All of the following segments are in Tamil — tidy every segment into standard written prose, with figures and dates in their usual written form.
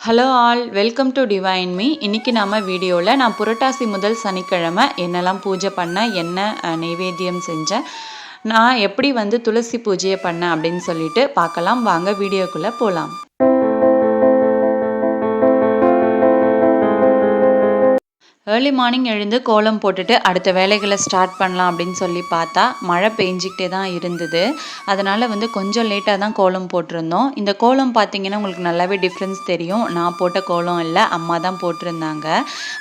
Hello all, welcome to divine me. இன்றைக்கி நம்ம வீடியோவில் நான் புரட்டாசி முதல் சனிக்கிழமை என்னெல்லாம் பூஜை பண்ணேன், என்ன நைவேத்தியம் செஞ்சேன், நான் எப்படி துளசி பூஜையை பண்ணேன் அப்படின்னு சொல்லிட்டு பார்க்கலாம். வாங்க வீடியோக்குள்ளே போகலாம். ஏர்லி மார்னிங் எழுந்து கோலம் போட்டுட்டு அடுத்த வேலைகளை ஸ்டார்ட் பண்ணலாம் அப்படின்னு சொல்லி பார்த்தா மழை பெஞ்சிக்கிட்டே தான் இருந்தது. அதனால் கொஞ்சம் லேட்டாக தான் கோலம் போட்டிருந்தோம். இந்த கோலம் பார்த்திங்கன்னா உங்களுக்கு நல்லாவே டிஃப்ரென்ஸ் தெரியும். நான் போட்ட கோலம் இல்லை, அம்மா தான் போட்டிருந்தாங்க.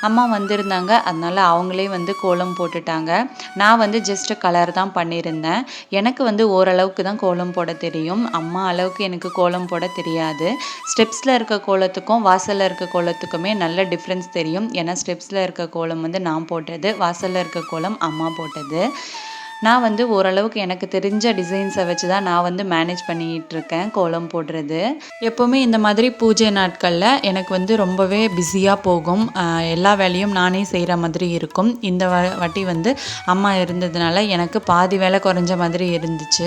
அம்மா வந்திருந்தாங்க, அதனால் அவங்களே கோலம் போட்டுட்டாங்க. நான் ஜஸ்ட்டு கலர் தான் பண்ணியிருந்தேன். எனக்கு ஓரளவுக்கு தான் கோலம் போட தெரியும். அம்மா அளவுக்கு எனக்கு கோலம் போட தெரியாது. ஸ்டெப்ஸில் இருக்க கோலத்துக்கும் வாசலில் இருக்க கோலத்துக்குமே நல்ல டிஃப்ரென்ஸ் தெரியும். ஏன்னா ஸ்டெப்ஸில் இருக்க கோலம் நான் போட்டது, வாசலில் இருக்க கோலம் அம்மா போட்டது. நான் ஓரளவுக்கு எனக்கு தெரிஞ்ச டிசைன்ஸை வச்சு தான் நான் மேனேஜ் பண்ணிகிட்டு இருக்கேன் கோலம் போடுறது. எப்போவுமே இந்த மாதிரி பூஜை நாட்களில் எனக்கு ரொம்பவே பிஸியாக போகும். எல்லா வேலையும் நானே செய்கிற மாதிரி இருக்கும். இந்த வாட்டி அம்மா இருந்ததுனால எனக்கு பாதி வேலை குறைஞ்ச மாதிரி இருந்துச்சு.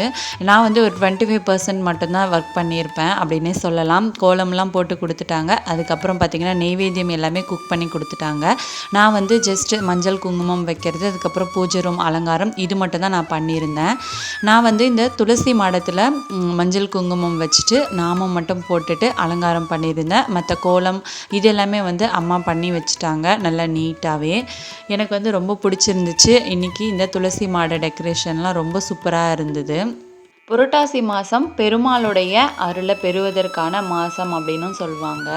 நான் ஒரு 25% மட்டும்தான் ஒர்க் பண்ணியிருப்பேன் அப்படின்னே சொல்லலாம். கோலம்லாம் போட்டு கொடுத்துட்டாங்க. அதுக்கப்புறம் பார்த்திங்கன்னா நெய்வேத்தியம் எல்லாமே குக் பண்ணி கொடுத்துட்டாங்க. நான் ஜஸ்ட்டு மஞ்சள் குங்குமம் வைக்கிறது, அதுக்கப்புறம் பூஜை ரூம் அலங்காரம், இது மட்டும் தான் நான் பண்ணியிருந்தேன். நான் இந்த துளசி மாடத்தில் மஞ்சள் குங்குமம் வச்சுட்டு நாமம் மட்டும் போட்டுட்டு அலங்காரம் பண்ணியிருந்தேன். மற்ற கோலம் இது எல்லாமே அம்மா பண்ணி வச்சுட்டாங்க நல்லா நீட்டாகவே. எனக்கு ரொம்ப பிடிச்சிருந்துச்சு. இன்றைக்கி இந்த துளசி மாட டெக்கரேஷன்லாம் ரொம்ப சூப்பராக இருந்தது. புரட்டாசி மாதம் பெருமாளுடைய அருளை பெறுவதற்கான மாதம் அப்படின்னும் சொல்லுவாங்க.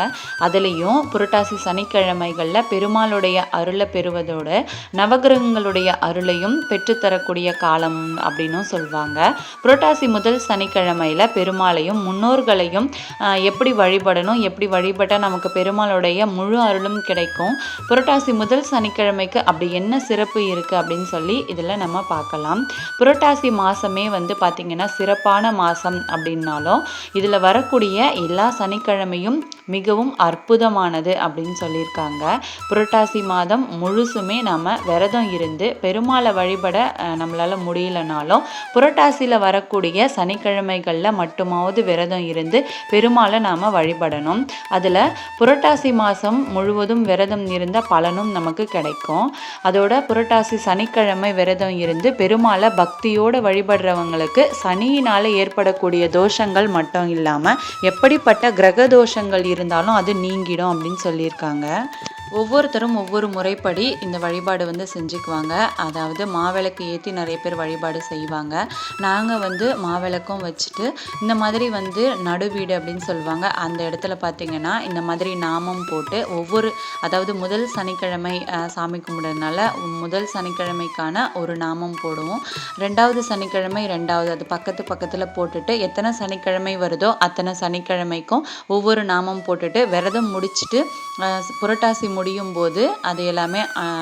அதுலேயும் புரட்டாசி சனிக்கிழமைகளில் பெருமாளுடைய அருளை பெறுவதோடு நவகிரகங்களுடைய அருளையும் பெற்றுத்தரக்கூடிய காலம் அப்படின்னும் சொல்லுவாங்க. புரட்டாசி முதல் சனிக்கிழமையில் பெருமாளையும் முன்னோர்களையும் எப்படி வழிபடணும், எப்படி வழிபட்டால் நமக்கு பெருமாளுடைய முழு அருளும் கிடைக்கும், புரட்டாசி முதல் சனிக்கிழமைக்கு அப்படி என்ன சிறப்பு இருக்குது அப்படின்னு சொல்லி இதில் நம்ம பார்க்கலாம். புரட்டாசி மாதமே பார்த்திங்கன்னா சிறப்பான மாதம் அப்படின்னாலும் இதில் வரக்கூடிய எல்லா சனிக்கிழமையும் மிகவும் அற்புதமானது அப்படின்னு சொல்லியிருக்காங்க. புரட்டாசி மாதம் முழுசுமே நம்ம விரதம் இருந்து பெருமாளை வழிபட நம்மளால் முடியலனாலும் புரட்டாசியில் வரக்கூடிய சனிக்கிழமைகளில் மட்டுமாவது விரதம் இருந்து பெருமாளை நாம் வழிபடணும். அதில் புரட்டாசி மாதம் முழுவதும் விரதம் இருந்த பலனும் நமக்கு கிடைக்கும். அதோட புரட்டாசி சனிக்கிழமை விரதம் இருந்து பெருமாளை பக்தியோடு வழிபடுறவங்களுக்கு சனியினால் ஏற்படக்கூடிய தோஷங்கள் மட்டும் இல்லாமல் எப்படிப்பட்ட கிரக தோஷங்கள் இருந்தாலும் அது நீங்கிடும் அப்படின்னு சொல்லியிருக்காங்க. ஒவ்வொருத்தரும் ஒவ்வொரு முறைப்படி இந்த வழிபாடு செஞ்சுக்குவாங்க. அதாவது மாவிளக்கு ஏற்றி நிறைய பேர் வழிபாடு செய்வாங்க. நாங்கள் மாவிளக்கும் வச்சுட்டு இந்த மாதிரி நடுவீடு அப்படின்னு சொல்லுவாங்க. அந்த இடத்துல பார்த்திங்கன்னா இந்த மாதிரி நாமம் போட்டு அதாவது முதல் சனிக்கிழமை சாமி கும்பிடுறதுனால முதல் சனிக்கிழமைக்கான ஒரு நாமம் போடுவோம். ரெண்டாவது சனிக்கிழமை ரெண்டாவது, அது பக்கத்தில் போட்டுட்டு எத்தனை சனிக்கிழமை வருதோ அத்தனை சனிக்கிழமைக்கும் ஒவ்வொரு நாமம் போட்டுட்டு விரதம் முடிச்சுட்டு புரட்டாசி முடியும் போது அது எல்லாமே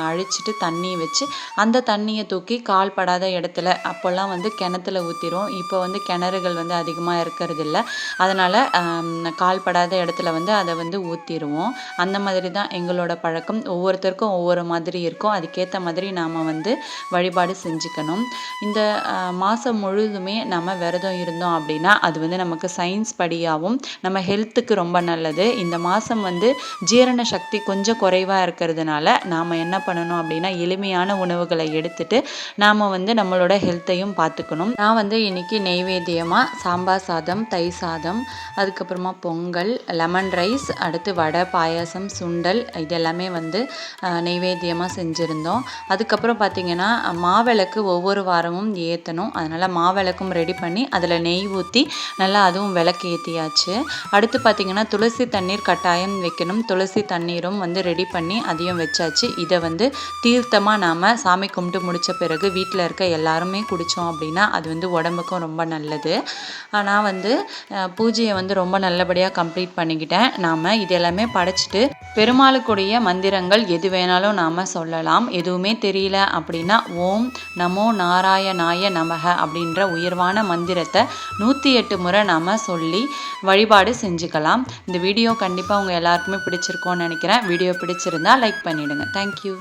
அழிச்சிட்டு தண்ணி வச்சு அந்த தண்ணியை தூக்கி கால் படாத இடத்துல, அப்போல்லாம் கிணத்துல ஊற்றிடும். இப்போ கிணறுகள் அதிகமாக இருக்கிறதில்ல, அதனால் கால் படாத இடத்துல அதை ஊற்றிடுவோம். அந்த மாதிரி தான் எங்களோட பழக்கம். ஒவ்வொருத்தருக்கும் ஒவ்வொரு மாதிரி இருக்கும். அதுக்கேற்ற மாதிரி நாம் வழிபாடு செஞ்சுக்கணும். இந்த மாதம் முழுதுமே நம்ம விரதம் இருந்தோம் அப்படின்னா அது நமக்கு சயின்ஸ் படியாகவும் நம்ம ஹெல்த்துக்கு ரொம்ப நல்லது. இந்த மாதம் ஜீரண சக்தி கொஞ்சம் குறைவாக இருக்கிறதுனால நாம் என்ன பண்ணணும் அப்படின்னா எளிமையான உணவுகளை எடுத்துட்டு நாம் நம்மளோட ஹெல்த்தையும் பார்த்துக்கணும். நான் இன்னைக்கு நெய்வேத்தியமாக சாம்பார் சாதம், தயிர் சாதம், அதுக்கப்புறமா பொங்கல், லெமன் ரைஸ், அடுத்து வடை, பாயாசம், சுண்டல் இதெல்லாமே நெய்வேத்தியமாக செஞ்சுருந்தோம். அதுக்கப்புறம் பார்த்திங்கன்னா மாவிளக்கு ஒவ்வொரு வாரமும் ஏற்றணும். அதனால் மாவிளக்கும் ரெடி பண்ணி அதில் நெய் ஊற்றி நல்லா அதுவும் விளக்கு ஏற்றியாச்சு. அடுத்து பார்த்திங்கன்னா துளசி தண்ணீர் கட்டாயம் வைக்கணும். துளசி தண்ணீரும் ரெடி பண்ணி அதையும் வச்சாச்சு. இதை தீர்த்தமாக நாம் சாமி கும்பிட்டு முடித்த பிறகு வீட்டில் இருக்க எல்லாருமே குடித்தோம் அப்படின்னா அது உடம்புக்கும் ரொம்ப நல்லது. நான் பூஜையை ரொம்ப நல்லபடியாக கம்ப்ளீட் பண்ணிக்கிட்டேன். நாம் இதெல்லாமே படைச்சிட்டு பெருமாளுக்குடைய மந்திரங்கள் எது வேணாலும் நாம் சொல்லலாம். எதுவுமே தெரியல அப்படின்னா ஓம் நமோ நாராயணாய நமக அப்படின்ற உயர்வான மந்திரத்தை 108 முறை நாம் சொல்லி வழிபாடு செஞ்சுக்கலாம். இந்த வீடியோ கண்டிப்பாக உங்கள் எல்லாருக்குமே பிடிச்சிருக்கோன்னு நினைக்கிறேன். வீடியோ பிடிச்சிருந்தா லைக் பண்ணிவிடுங்க. தேங்க்யூ.